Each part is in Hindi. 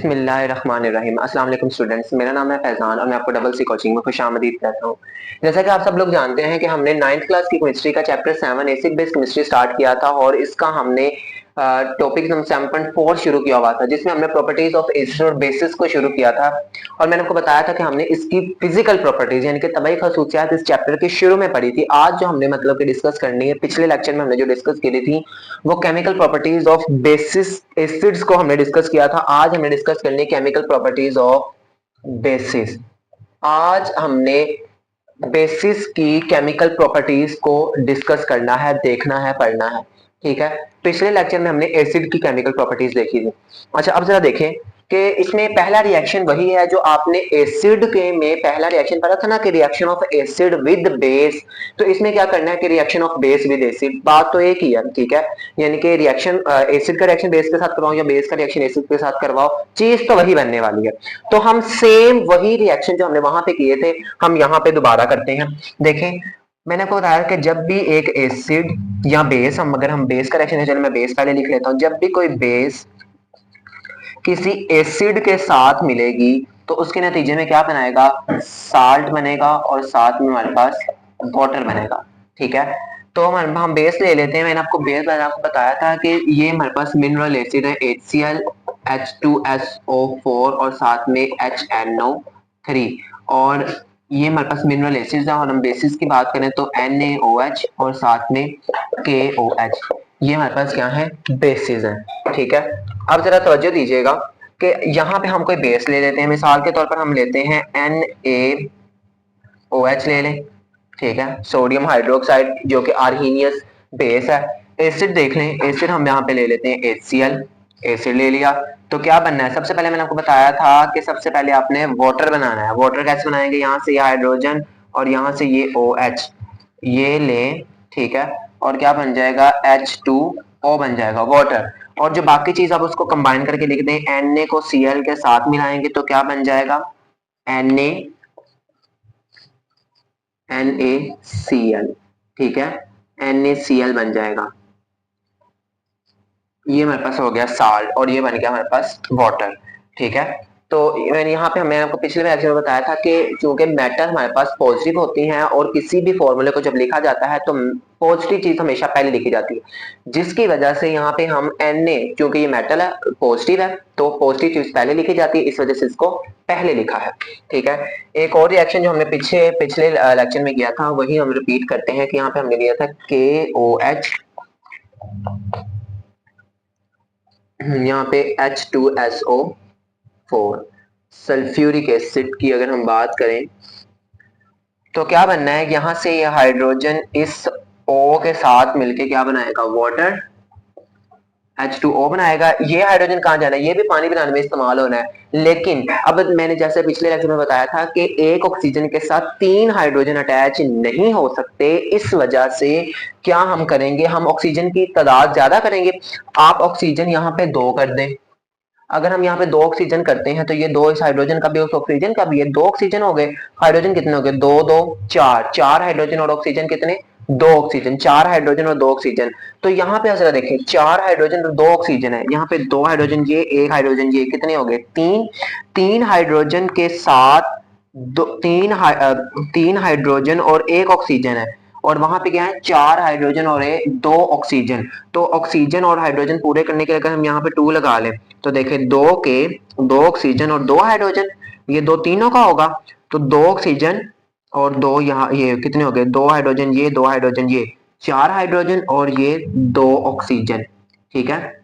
बिस्मिल्लाहिर्रहमानिर्रहीम। अस्सलाम वालेकुम स्टूडेंट्स, मेरा नाम है फैजान और मैं आपको डबल सी कोचिंग में खुशामदीद कहता हूँ। जैसा कि आप सब लोग जानते हैं कि हमने 9th क्लास की केमिस्ट्री का chapter 7 acid base chemistry start किया था और इसका हमने टॉपिक नंबर 7.4 शुरू किया हुआ था, जिसमें हमने प्रॉपर्टीज ऑफ एसिड और बेसिस को शुरू किया था। और मैंने आपको बताया था कि हमने इसकी फिजिकल प्रॉपर्टीज यानी कि तबाही खसूसियात इस चैप्टर के शुरू में पढ़ी थी। आज जो हमने मतलब कि डिस्कस करनी है, पिछले लेक्चर में हमने जो डिस्कस की थी वो chemical properties of basis acids को हमने डिस्कस किया था। आज हमने डिस्कस करनी है केमिकल प्रॉपर्टीज ऑफ बेसिस। आज हमने बेसिस की केमिकल प्रॉपर्टीज को डिस्कस करना है, देखना है, पढ़ना है। ठीक है, पिछले लेक्चर में हमने एसिड की केमिकल प्रॉपर्टीज देखी थी। अच्छा, अब जरा देखें कि इसमें पहला रिएक्शन वही है जो आपने एसिड के में पहला रिएक्शन पढ़ा था ना, कि reaction of acid with base. तो इसमें क्या करना है कि reaction of base with acid, बात तो एक ही है। ठीक है, यानी कि रिएक्शन एसिड का रिएक्शन बेस के साथ करवाओ या बेस का रिएक्शन एसिड के साथ करवाओ, चीज तो वही बनने वाली है। तो हम सेम वही रिएक्शन जो हमने वहां पे किए थे हम यहाँ पे दोबारा करते हैं। देखें, मैंने आपको बताया कि जब भी एक एसिड या बेस, हम अगर हम बेस का रिएक्शन है, चलो मैं बेस पहले लिख लेता हूं। जब भी कोई बेस किसी एसिड के साथ मिलेगी तो उसके नतीजे में क्या बनाएगा, साल्ट बनेगा और साथ में हमारे पास वाटर बनेगा। ठीक है, तो हम बेस ले लेते हैं। मैंने आपको बताया था कि ये हमारे पास मिनरल एसिड है HCl H2SO4 और साथ में HNO3। और ये हमारे पास मिनरल एसिड है। और हम बेसिस की बात करें तो NaOH और साथ में KOH, ये हमारे पास क्या है, बेसिस है। ठीक है, अब जरा तवज्जो दीजिएगा कि यहाँ पे हम कोई बेस ले लेते हैं। मिसाल के तौर पर हम लेते हैं NaOH ले लें। ठीक है, सोडियम हाइड्रोक्साइड जो कि आर्हीनियस बेस है। एसिड देख लें, एसिड हम यहाँ पे ले लेते हैं HCl, एसिड ले लिया। तो क्या बनना है, सबसे पहले मैंने आपको बताया था कि सबसे पहले आपने वाटर बनाना है। वाटर कैसे बनाएंगे, यहाँ से ये हाइड्रोजन और यहाँ से ये OH ये लें। ठीक है, और क्या बन जाएगा, H2O बन जाएगा, वाटर। और जो बाकी चीज आप उसको कंबाइन करके लिख दें, Na को Cl के साथ मिलाएंगे तो क्या बन जाएगा, NaCl। ठीक है, NaCl बन जाएगा। ये हमारे पास हो गया साल्ट और ये बन गया हमारे पास वाटर। ठीक है, तो मैंने यहाँ पे आपको पिछले लेक्चर में बताया था कि चूंकि मेटल हमारे पास पॉजिटिव होती हैं और किसी भी फॉर्मूले को जब लिखा जाता है तो पॉजिटिव चीज हमेशा पहले लिखी जाती है, जिसकी वजह से यहाँ पे हम Na, क्योंकि ये मेटल है, पॉजिटिव है, तो पॉजिटिव चीज पहले लिखी जाती है, इस वजह से इसको पहले लिखा है। ठीक है, एक और रिएक्शन जो हमने पिछले पिछले लेक्चर में किया था वही हम रिपीट करते हैं कि यहाँ पे हमने लिया था KOH, यहाँ पे H2SO4। सल्फ्यूरिक एसिड की अगर हम बात करें तो क्या बनना है, यहां से ये हाइड्रोजन इस O के साथ मिलके क्या बनाएगा, वाटर, H2O बनाएगा। ये हाइड्रोजन कहाँ जाना है, ये भी पानी बनाने में इस्तेमाल होना है। लेकिन अब मैंने जैसे पिछले लेक्चर में बताया था कि एक ऑक्सीजन के साथ 3 हाइड्रोजन अटैच नहीं हो सकते। इस वजह से क्या हम करेंगे, हम ऑक्सीजन की तादाद ज्यादा करेंगे। आप ऑक्सीजन यहाँ पे 2 कर दें। अगर हम यहाँ पे 2 ऑक्सीजन करते हैं तो ये 2 इस हाइड्रोजन का भी उस ऑक्सीजन का भी, ये 2 ऑक्सीजन हो गए। हाइड्रोजन कितने हो गए, 2 2 4, 4 हाइड्रोजन और ऑक्सीजन कितने, 2 ऑक्सीजन। 4 हाइड्रोजन और 2 ऑक्सीजन। तो यहाँ पे जरा देखें, 4 हाइड्रोजन और 2 ऑक्सीजन है, यहाँ पे 2 हाइड्रोजन ये, 1 हाइड्रोजन ये, कितने हो गए, 3। 3 हाइड्रोजन के साथ तीन हाइड्रोजन और 1 ऑक्सीजन है। और वहां पे क्या है, 4 हाइड्रोजन और 2 ऑक्सीजन। तो ऑक्सीजन और हाइड्रोजन पूरे करने के लिए अगर हम यहाँ पे 2 लगा लें तो देखें, 2 ऑक्सीजन और 2 हाइड्रोजन, ये 2 तीनों का होगा। तो 2 ऑक्सीजन और 2 यहाँ, ये कितने हो गए, 2 हाइड्रोजन ये, 2 हाइड्रोजन ये, 4 हाइड्रोजन और ये 2 ऑक्सीजन। ठीक है,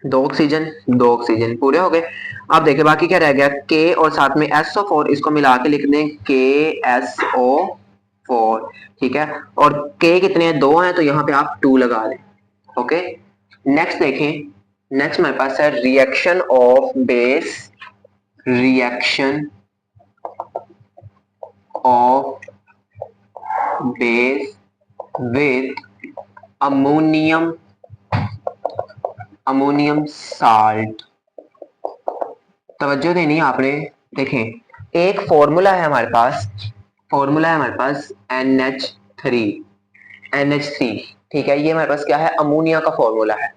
2 ऑक्सीजन 2 ऑक्सीजन पूरे हो गए। अब देखिए बाकी क्या रह गया, के और साथ में SO4, इसको मिला के लिख दें KSO4। ठीक है, और के कितने हैं, 2 हैं, तो यहाँ पे आप 2 लगा लें। ओके, नेक्स्ट देखें, नेक्स्ट हमारे पास है reaction of base, reaction of base with ammonium, ammonium salt. तवज्जो देनी है आपने। देखें, एक फॉर्मूला है हमारे पास, फॉर्मूला है हमारे पास NH3, NH3। ठीक है, ये हमारे पास क्या है, अमोनिया का फॉर्मूला है।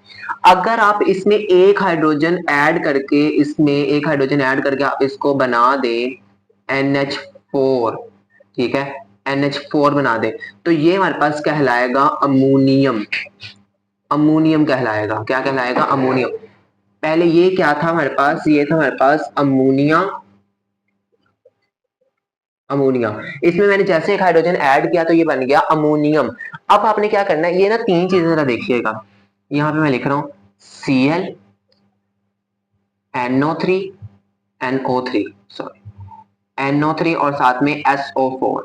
अगर आप इसमें एक हाइड्रोजन ऐड करके, इसमें एक हाइड्रोजन ऐड करके आप इसको बना दें NH4, ठीक है, NH4 बना दे, तो ये हमारे पास कहलाएगा अमोनियम। अमोनियम कहलाएगा, क्या कहलाएगा, अमोनियम। पहले ये क्या था हमारे पास, ये था हमारे पास अमोनिया। अमोनिया, इसमें मैंने जैसे एक हाइड्रोजन ऐड किया तो ये बन गया अमोनियम। अब आपने क्या करना है, ये ना तीन चीजें जरा देखिएगा, यहाँ पे मैं लिख रहा हूं Cl NO3 NO3, sorry NO3 और साथ में SO4।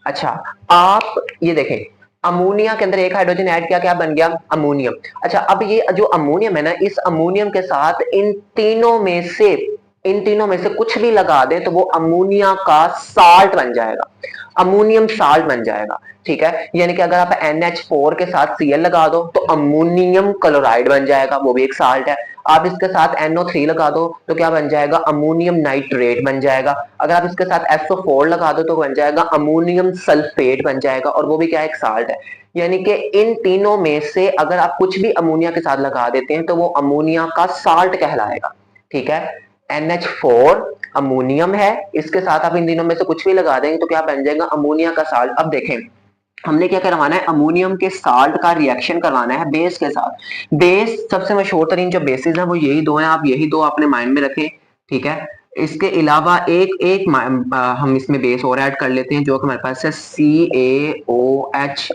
अच्छा, आप ये देखें, अमोनिया के अंदर एक हाइड्रोजन ऐड किया, क्या बन गया, अमोनियम। अच्छा, अब ये जो अमोनियम है ना, इस अमोनियम के साथ इन तीनों में से कुछ भी लगा दें तो वो अमोनिया का साल्ट बन जाएगा, अमोनियम साल्ट बन जाएगा। ठीक है, यानी कि अगर आप NH4 के साथ Cl लगा दो तो अमोनियम क्लोराइड बन जाएगा, वो भी एक साल्ट है। आप इसके साथ NO3 लगा दो तो क्या बन जाएगा, अमोनियम नाइट्रेट बन जाएगा। अगर आप इसके साथ SO4 लगा दो तो बन जाएगा अमोनियम सल्फेट बन जाएगा, और वो भी क्या, एक साल्ट है। यानी कि इन तीनों में से अगर आप कुछ भी अमोनिया के साथ लगा देते हैं तो वो अमोनिया का साल्ट कहलाएगा। ठीक है, NH4 अमोनियम है, इसके साथ आप इन तीनों में से कुछ भी लगा देंगे तो क्या बन जाएगा, अमोनिया का साल्ट। अब देखें, हमने क्या करवाना है, अमोनियम के साल्ट का रिएक्शन करवाना है बेस के साथ। बेस, सबसे मशहूर तरीन जो बेसिस है वो यही दो हैं, आप यही दो अपने माइंड में रखें। ठीक है, इसके अलावा एक एक हम इसमें बेस और ऐड कर लेते हैं, जो कि हमारे पास है CaOH2।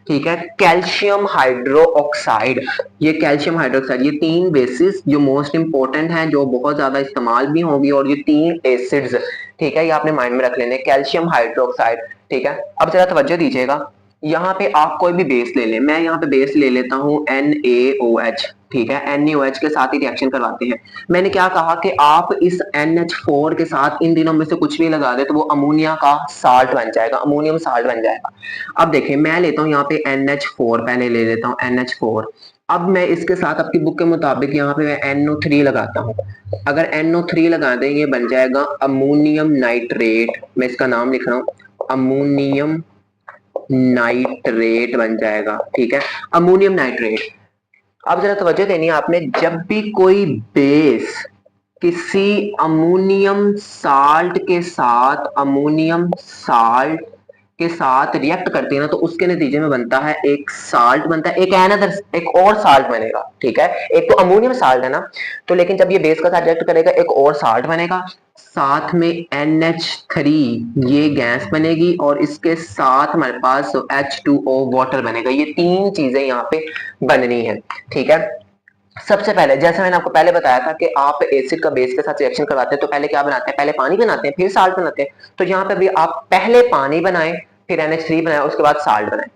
ठीक है, कैल्शियम हाइड्रो ऑक्साइड। ये कैल्शियम हाइड्रोक्साइड, ये तीन बेसिस जो मोस्ट इंपॉर्टेंट हैं, जो बहुत ज्यादा इस्तेमाल भी होंगी, और ये तीन एसिड्स, ठीक है, ये आपने माइंड में रख लेने, कैल्शियम हाइड्रोक्साइड। ठीक है, अब जरा तवज्जो दीजिएगा, यहाँ पे आप कोई भी बेस ले लें, मैं यहाँ पे बेस ले लेता हूँ NaOH। ठीक है, NaOH के साथ ही रिएक्शन करवाते हैं। मैंने क्या कहा कि आप इस NH4 के साथ इन दिनों में से कुछ भी लगा दे तो वो अमोनिया का साल्ट बन जाएगा, अमोनियम साल्ट बन जाएगा। अब देखिए, मैं लेता हूँ यहाँ पे NH4, पहले ले लेता हूँ NH4। अब मैं इसके साथ आपकी बुक के मुताबिक यहाँ पे मैं NO3 लगाता हूँ। अगर NO3 लगा दें, ये बन जाएगा अमोनियम नाइट्रेट। मैं इसका नाम लिख रहा हूँ, अमोनियम नाइट्रेट बन जाएगा। ठीक है, अमोनियम नाइट्रेट। अब जरा तवज्जो देनी है आपने, जब भी कोई बेस किसी अमोनियम साल्ट के साथ, अमोनियम साल्ट के साथ रिएक्ट करती है ना, तो उसके नतीजे में बनता है एक साल्ट बनता है, एक और साल्ट बनेगा। ठीक है, एक तो अमोनियम साल्ट है ना, तो लेकिन जब ये बेस का साथ रिएक्ट करेगा एक और साल्ट बनेगा, साथ में NH3 ये गैस बनेगी, और इसके साथ हमारे पास H2O वाटर बनेगा। ये तीन चीजें यहाँ पे बननी है। ठीक है, सबसे पहले जैसे मैंने आपको पहले बताया था कि आप एसिड का बेस के साथ रिएक्शन करवाते हैं तो पहले क्या बनाते हैं, पहले पानी बनाते हैं फिर साल्ट बनाते हैं। तो यहाँ पे भी आप पहले पानी बनाएं, फिर NH3 बनाए, उसके बाद साल्ट बनाएं।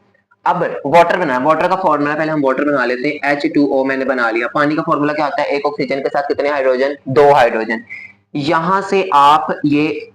अब वाटर बनाए, वाटर का फॉर्मूला, पहले हम वाटर बना लेते हैं। H2O मैंने बना लिया। पानी का फॉर्मूला क्या होता है, एक ऑक्सीजन के साथ कितने हाइड्रोजन, दो हाइड्रोजन। यहां से आप ये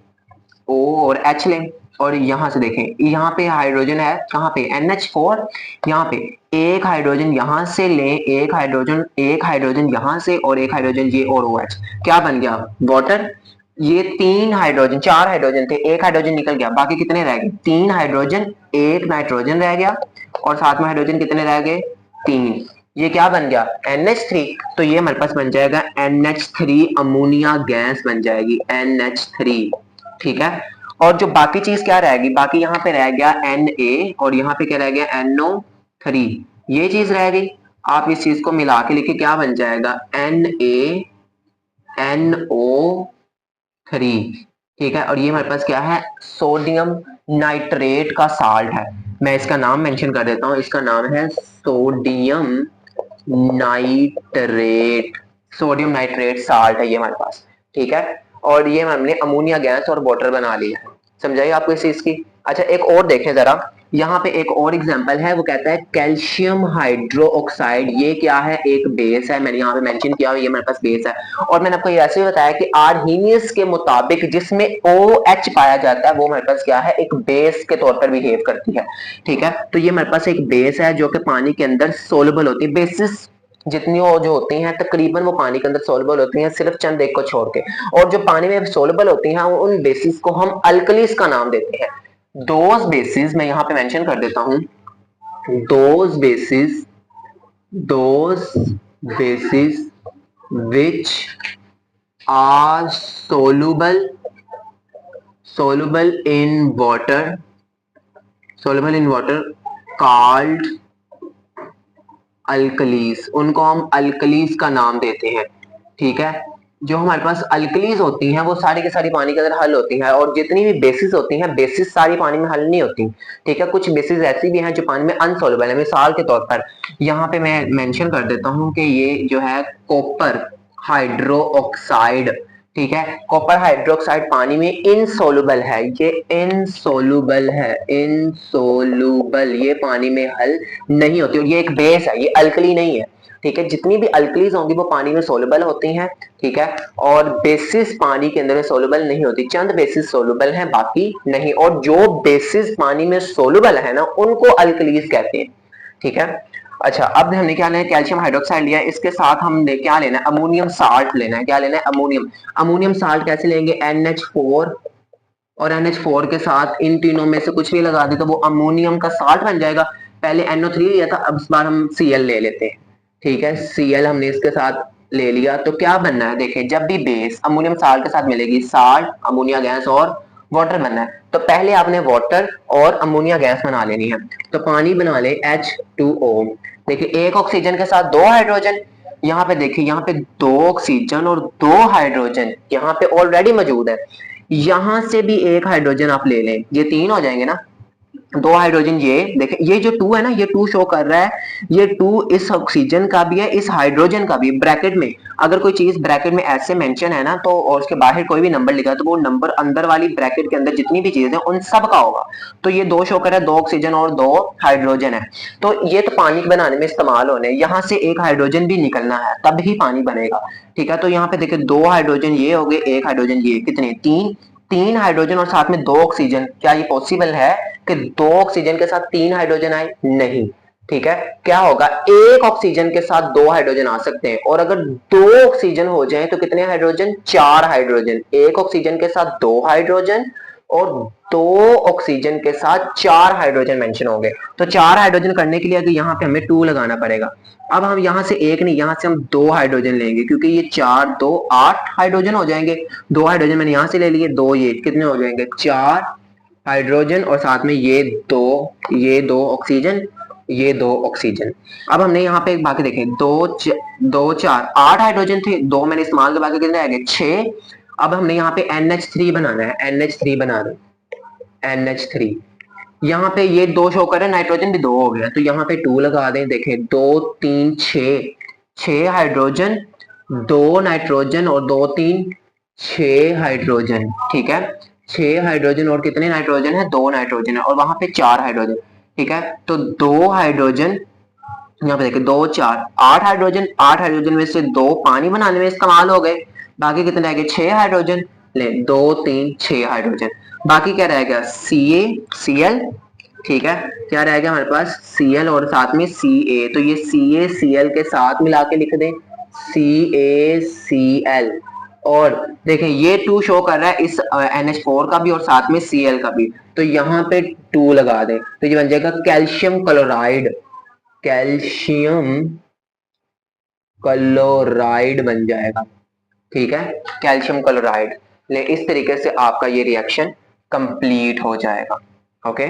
O और H लें, और यहां से देखें, यहाँ पे हाइड्रोजन है, कहाँ पे, NH4। यहाँ पे एक हाइड्रोजन यहां से लें, एक हाइड्रोजन यहां से, और एक हाइड्रोजन ये और OH, क्या बन गया, वाटर। ये तीन हाइड्रोजन, चार हाइड्रोजन थे, एक हाइड्रोजन निकल गया, बाकी कितने रह गए, तीन हाइड्रोजन, एक नाइट्रोजन रह गया, और साथ में हाइड्रोजन कितने रह गए, तीन। ये क्या बन गया, NH3। तो ये हमारे पास बन जाएगा NH3, अमोनिया गैस बन जाएगी NH3। ठीक है, और जो बाकी चीज क्या रहेगी, बाकी यहाँ पे रह गया Na, और यहाँ पे क्या रह गया, NO3, ये चीज रह गई। आप इस चीज को मिला के लिखिए, क्या बन जाएगा, NaNO3। ठीक है, और ये हमारे पास क्या है, सोडियम नाइट्रेट का साल्ट है। मैं इसका नाम मेंशन कर देता हूँ, इसका नाम है sodium nitrate. Sodium nitrate salt है ये हमारे पास। ठीक है, और ये हमने अमोनिया गैस और वाटर बना लिया है। समझाइए आपको इस चीज की। अच्छा, एक और देखें जरा, यहाँ पे एक और एग्जांपल है, वो कहता है कैल्शियम हाइड्रो ऑक्साइड। ये क्या है, एक बेस है, मैंने यहाँ पे मेंशन किया, ये मेरे पास बेस है। और मैंने आपको ऐसे भी बताया कि आर्हीनियस के मुताबिक जिसमें OH पाया जाता है वो हमारे पास क्या है, एक बेस के तौर पर बिहेव करती है। ठीक है, तो ये हमारे पास एक बेस है जो कि पानी के अंदर सोलबल होती है। बेसिस जितनी वो जो होती हैं तकरीबन वो पानी के अंदर सोलबल होती हैं, सिर्फ चंद एक को छोड़ के। और जो पानी में सोलबल होती हैं उन बेसिस को हम अल्कलीज का नाम देते हैं। दो बेसिस मैं यहाँ पे मेंशन कर देता हूँ, those bases those bases which are soluble in water called alkalis, उनको हम अल्कलीज का नाम देते हैं। ठीक है, जो हमारे पास अल्कलीज होती हैं वो सारी की सारी पानी के अंदर हल होती हैं, और जितनी भी बेसिस होती हैं, बेसिस सारी पानी में हल नहीं होती। ठीक है, कुछ बेसिस ऐसी भी हैं जो पानी में अनसोल्युबल है। मिसाल के तौर पर यहाँ पे मैं मेंशन कर देता हूँ कि ये जो है कॉपर हाइड्रो ऑक्साइड, ठीक है, कॉपर हाइड्रोक्साइड पानी में इनसोलुबल है, ये इनसोलुबल है, इनसोलुबल, ये पानी में हल नहीं होती, और ये एक बेस है, ये अल्कली नहीं है। ठीक है, जितनी भी अल्कलीज होंगी वो पानी में सोलुबल होती हैं। ठीक है, और बेसिस पानी के अंदर सोलुबल नहीं होती, चंद बेसिस सोलुबल हैं, बाकी नहीं, और जो बेसिस पानी में सोलुबल है ना उनको अल्कलीज कहते हैं। ठीक है, अच्छा, अब हमने क्या लेना है, कैल्शियम हाइड्रोक्साइड लिया है, इसके साथ हमने क्या लेना है, अमोनियम साल्ट लेना है। क्या लेना है, अमोनियम। अमोनियम साल्ट कैसे लेंगे, NH4, और NH4 के साथ इन तीनों में से कुछ भी लगा दे तो वो अमोनियम का साल्ट बन जाएगा। पहले NO3 लिया था, अब इस बार हम Cl ले लेते हैं। ठीक है, Cl हमने इसके साथ ले लिया तो क्या बनना है, देखें, जब भी बेस अमोनियम साल्ट के साथ मिलेगी, साल्ट, अमोनिया गैस और वाटर बनना है, तो पहले आपने वाटर और अमोनिया गैस बना लेनी है। तो पानी बना ले H2O। देखिए, एक ऑक्सीजन के साथ दो हाइड्रोजन, यहाँ पे देखिए, यहाँ पे दो ऑक्सीजन और दो हाइड्रोजन यहाँ पे ऑलरेडी मौजूद है। यहां से भी एक हाइड्रोजन आप ले लें, ये तीन हो जाएंगे ना, दो हाइड्रोजन, ये देखें, ये जो टू है ना, ये टू शो कर रहा है, ये टू इस ऑक्सीजन का भी है, इस हाइड्रोजन का भी। ब्रैकेट में अगर कोई चीज ब्रैकेट में ऐसे मेंशन है ना, तो और उसके बाहर कोई भी नंबर लिखा है तो वो नंबर अंदर वाली ब्रैकेट के अंदर जितनी भी चीजें हैं उन सब का होगा। तो ये दो शो कर रहा है, दो ऑक्सीजन और दो हाइड्रोजन है। तो ये तो पानी बनाने में इस्तेमाल होने, यहाँ से एक हाइड्रोजन भी निकलना है तब ही पानी बनेगा। ठीक है, तो यहाँ पे देखिए, दो हाइड्रोजन ये हो गए, एक हाइड्रोजन ये, कितने, तीन। तीन हाइड्रोजन और साथ में दो ऑक्सीजन, क्या ये पॉसिबल है कि दो ऑक्सीजन के साथ तीन हाइड्रोजन आए, नहीं। ठीक है, क्या होगा, एक ऑक्सीजन के साथ दो हाइड्रोजन आ सकते हैं, और अगर दो ऑक्सीजन हो जाए तो कितने हाइड्रोजन, चार हाइड्रोजन। एक ऑक्सीजन के साथ दो हाइड्रोजन और दो ऑक्सीजन के साथ चार हाइड्रोजन मेंशन हो गए। तो चार हाइड्रोजन करने के लिए अगर यहाँ पे हमें टू लगाना पड़ेगा। अब हम यहाँ से एक नहीं, यहाँ से हम दो हाइड्रोजन लेंगे, क्योंकि ये चार दो आठ हाइड्रोजन हो जाएंगे। दो हाइड्रोजन मैंने यहाँ से ले लिए, दो ये कितने हो जाएंगे, चार हाइड्रोजन, और साथ में ये दो ऑक्सीजन, ये दो ऑक्सीजन। अब हमने यहाँ पे एक बाकी देखे, दो चार आठ हाइड्रोजन थे, दो मैंने इस्तेमाल के बाकी कितने आएंगे, छह। अब हमने यहाँ पे NH3 बनाना है, NH3 बना दो, NH3। यहाँ पे ये दो शो कर रहे हैं, नाइट्रोजन भी दो हो गया, तो यहाँ पे टू लगा दें। देखें, दो तीन छह, छह हाइड्रोजन, दो नाइट्रोजन और दो तीन, छह हाइड्रोजन। ठीक है, छह हाइड्रोजन और कितने नाइट्रोजन है, दो नाइट्रोजन है, और वहां पे चार हाइड्रोजन। ठीक है, तो दो हाइड्रोजन, यहाँ पे देखिए, दो चार आठ हाइड्रोजन, आठ हाइड्रोजन में से दो पानी बनाने में इस्तेमाल हो गए, बाकी कितने रह गए, छह हाइड्रोजन। ले, दो तीन छह हाइड्रोजन, बाकी क्या रह गया, Cl। ठीक है, क्या रह गया हमारे पास, Cl और साथ में Ca, तो ये CaCl के साथ मिला के लिख दें, CaCl। और देखें, ये टू शो कर रहा है इस NH4 का भी और साथ में Cl का भी, तो यहाँ पे टू लगा दें, तो ये बन जाएगा कैल्शियम क्लोराइड, कैल्शियम क्लोराइड बन जाएगा। ठीक है, कैल्शियम क्लोराइड। ले, इस तरीके से आपका ये रिएक्शन कंप्लीट हो जाएगा। ओके।